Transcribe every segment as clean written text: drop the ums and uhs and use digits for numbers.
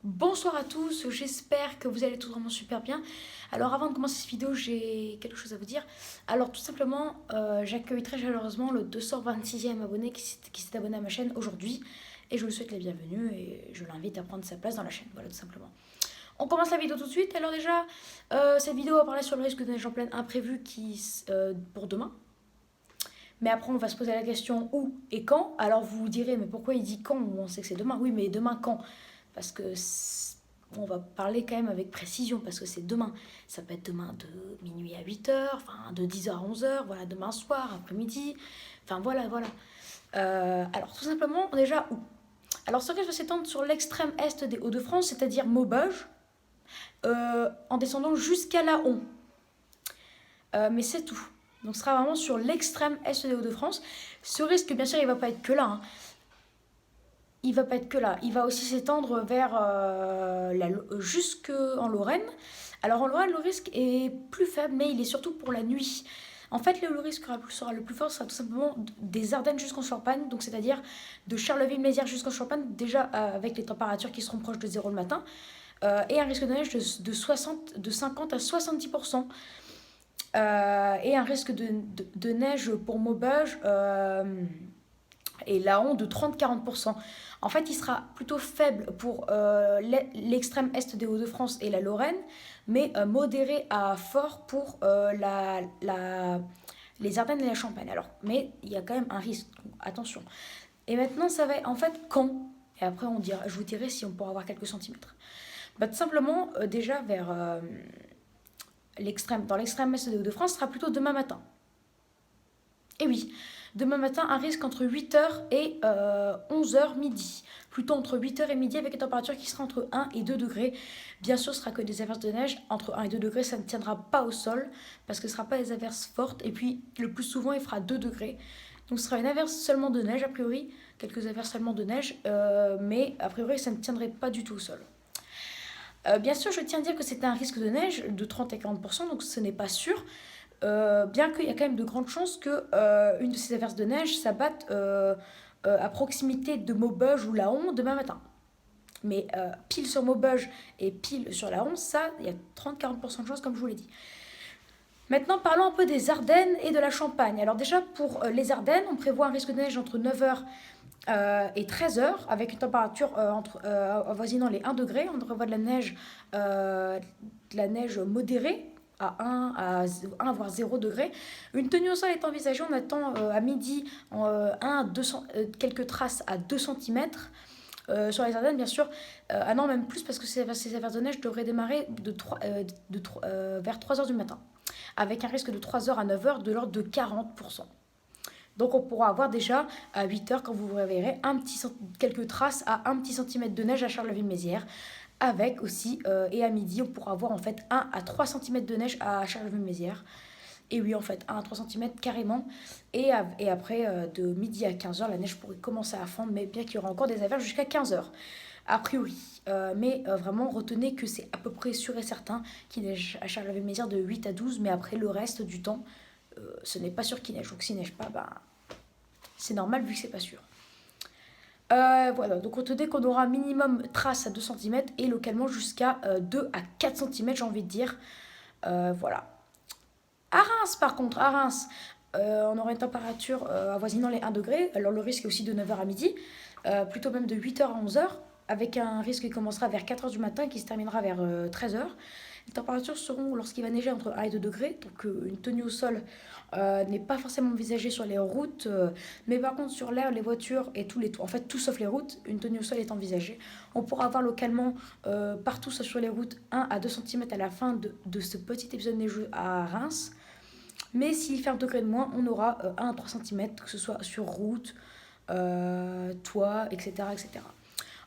Bonsoir à tous, j'espère que vous allez tous vraiment super bien. Alors avant de commencer cette vidéo, j'ai quelque chose à vous dire. Alors tout simplement, j'accueille très chaleureusement le 226e abonné qui s'est abonné à ma chaîne aujourd'hui. Et je lui souhaite la bienvenue et je l'invite à prendre sa place dans la chaîne. Voilà tout simplement. On commence la vidéo tout de suite. Alors déjà, cette vidéo va parler sur le risque de neige en pleine imprévu pour demain. Mais après, on va se poser la question où et quand. Alors vous vous direz, mais pourquoi il dit quand? On sait que c'est demain. Oui, mais demain quand? Parce que on va parler quand même avec précision, parce que c'est demain. Ça peut être demain de minuit à 8h, enfin de 10h à 11h, voilà, demain soir, après-midi. Enfin voilà, voilà. Alors tout simplement, déjà où? Alors ce risque va s'étendre sur l'extrême est des Hauts-de-France, c'est-à-dire Maubeuge, en descendant jusqu'à Laon. Mais c'est tout. Donc ce sera vraiment sur l'extrême est des Hauts-de-France. Ce risque, bien sûr, il ne va pas être que là, hein. Il va pas être que là. Il va aussi s'étendre vers jusque en Lorraine. Alors en Lorraine, le risque est plus faible, mais il est surtout pour la nuit. En fait, le risque sera le plus fort, sera tout simplement des Ardennes jusqu'en Champagne, donc c'est-à-dire de Charleville-Mézières jusqu'en Champagne, déjà avec les températures qui seront proches de zéro le matin, et un risque de neige de 50 à 70%. Et un risque de neige pour Maubeuge et Laon de 30-40%. En fait, il sera plutôt faible pour l'extrême est des Hauts-de-France et la Lorraine, mais modéré à fort pour les Ardennes et la Champagne. Alors, mais il y a quand même un risque, donc attention. Et maintenant, ça va en fait quand? Et après, je vous dirai si on pourra avoir quelques centimètres. Bah, tout simplement, déjà dans l'extrême est des Hauts-de-France, ce sera plutôt demain matin. Et oui, demain matin, un risque entre 8h et 11h midi. Plutôt entre 8h et midi avec une température qui sera entre 1 et 2 degrés. Bien sûr, ce sera que des averses de neige. Entre 1 et 2 degrés, ça ne tiendra pas au sol parce que ce ne sera pas des averses fortes. Et puis, le plus souvent, il fera 2 degrés. Donc, ce sera une averse seulement de neige, a priori. Quelques averses seulement de neige. Mais, a priori, ça ne tiendrait pas du tout au sol. Bien sûr, je tiens à dire que c'est un risque de neige de 30 à 40%, donc ce n'est pas sûr. Bien qu'il y a quand même de grandes chances que une de ces averses de neige s'abatte à proximité de Maubeuge ou Laon demain matin. Mais pile sur Maubeuge et pile sur Laon, ça, il y a 30-40% de chances, comme je vous l'ai dit. Maintenant, parlons un peu des Ardennes et de la Champagne. Alors déjà, pour les Ardennes, on prévoit un risque de neige entre 9h et 13h, avec une température avoisinant les 1 degré. On prévoit de la neige modérée à 1 voire 0 degré. Une tenue au sol est envisagée. On attend à midi quelques traces à 2 cm. Sur les Ardennes, bien sûr. Ah non, même plus, parce que ces averses de neige devraient démarrer vers 3h du matin, avec un risque de 3h à 9h de l'ordre de 40%. Donc on pourra avoir déjà à 8h, quand vous vous réveillerez, quelques traces à 1 petit centimètre de neige à Charleville-Mézières. Avec aussi, et à midi, on pourra avoir en fait 1 à 3 cm de neige à Charleville-Mézières. Et oui, en fait, 1 à 3 cm carrément. Et après, de midi à 15h, la neige pourrait commencer à fondre, mais bien qu'il y aura encore des averses jusqu'à 15h. A priori. Mais vraiment, retenez que c'est à peu près sûr et certain qu'il neige à Charleville-Mézières de 8 à 12, mais après, le reste du temps, ce n'est pas sûr qu'il neige. Donc s'il neige pas, c'est normal vu que c'est pas sûr. Voilà, donc retenez qu'on aura minimum trace à 2 cm et localement jusqu'à 2 à 4 cm, j'ai envie de dire. Voilà. À Reims, par contre, à Reims, on aura une température avoisinant les 1 degré. Alors le risque est aussi de 9h à midi, plutôt même de 8h à 11h, avec un risque qui commencera vers 4h du matin et qui se terminera vers 13h. Les températures seront, lorsqu'il va neiger, entre 1 et 2 degrés, donc une tenue au sol n'est pas forcément envisagée sur les routes, mais par contre sur l'air, les voitures et en fait tout sauf les routes, une tenue au sol est envisagée. On pourra avoir localement partout sur les routes 1 à 2 cm à la fin de ce petit épisode neigeux à Reims. Mais s'il fait 1 degré de moins, on aura 1 à 3 cm, que ce soit sur route, toit, etc., etc.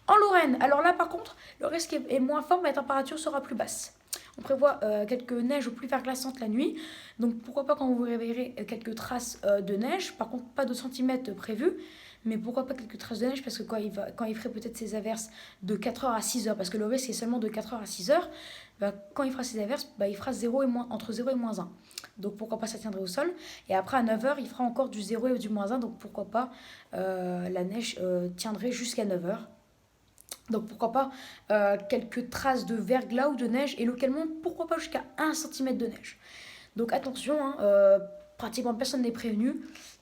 En Lorraine, alors là par contre, le risque est moins fort, mais la température sera plus basse. On prévoit quelques neiges plus verglaçantes la nuit. Donc pourquoi pas, quand vous vous réveillerez, quelques traces de neige. Par contre, pas de centimètres prévus. Mais pourquoi pas quelques traces de neige, parce que quand il ferait peut-être ses averses de 4h à 6h, parce que le risque est seulement de 4h à 6h, quand il fera ses averses, il fera entre 0 et moins 1. Donc pourquoi pas, ça tiendrait au sol. Et après à 9h, il fera encore du 0 et du moins 1. Donc pourquoi pas, la neige tiendrait jusqu'à 9h. Donc pourquoi pas quelques traces de verglas ou de neige et localement pourquoi pas jusqu'à 1 cm de neige. Donc attention, hein, pratiquement personne n'est prévenu,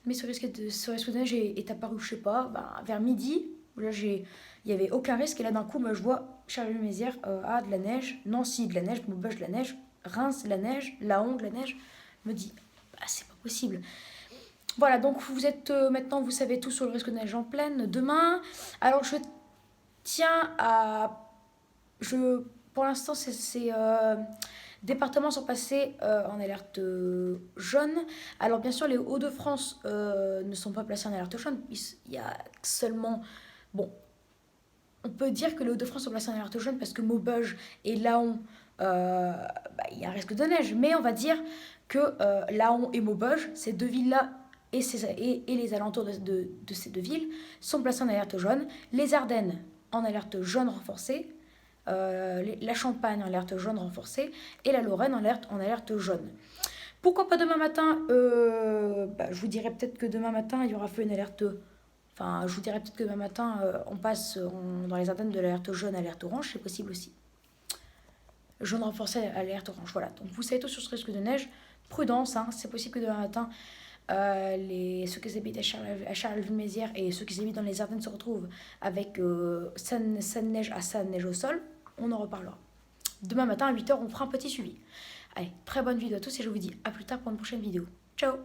mais ce risque de neige est apparu, je sais pas, vers midi. Là il y avait aucun risque et là d'un coup je vois Charleville-Mézières, de la neige, Nancy de la neige, Maubeuge de la neige, Reims de la neige, Laon de la neige. Je me dis c'est pas possible. Voilà, donc vous êtes maintenant, vous savez tout sur le risque de neige en pleine. Demain, alors je tiens à pour l'instant, ces départements sont passés en alerte jaune. Alors, bien sûr, les Hauts-de-France ne sont pas placés en alerte jaune. Il y a seulement. Bon, on peut dire que les Hauts-de-France sont placés en alerte jaune parce que Maubeuge et Laon, il y a un risque de neige. Mais on va dire que Laon et Maubeuge, ces deux villes-là et les alentours de ces deux villes, sont placés en alerte jaune. Les Ardennes en alerte jaune renforcée. La Champagne en alerte jaune renforcée et la Lorraine en alerte jaune. Pourquoi pas demain matin je vous dirais peut-être que demain matin il y aura fait une alerte. Enfin, je vous dirais peut-être que demain matin on passe dans les Ardennes de l'alerte jaune à l'alerte orange, c'est possible aussi. Jaune renforcé à l'alerte orange, voilà. Donc vous savez tout sur ce risque de neige. Prudence, hein, c'est possible que demain matin ceux qui habitent à Charleville-Mézières et ceux qui habitent dans les Ardennes se retrouvent avec sa neige à sa neige au sol. On en reparlera. Demain matin à 8h, on fera un petit suivi. Allez, très bonne vidéo à tous et je vous dis à plus tard pour une prochaine vidéo. Ciao!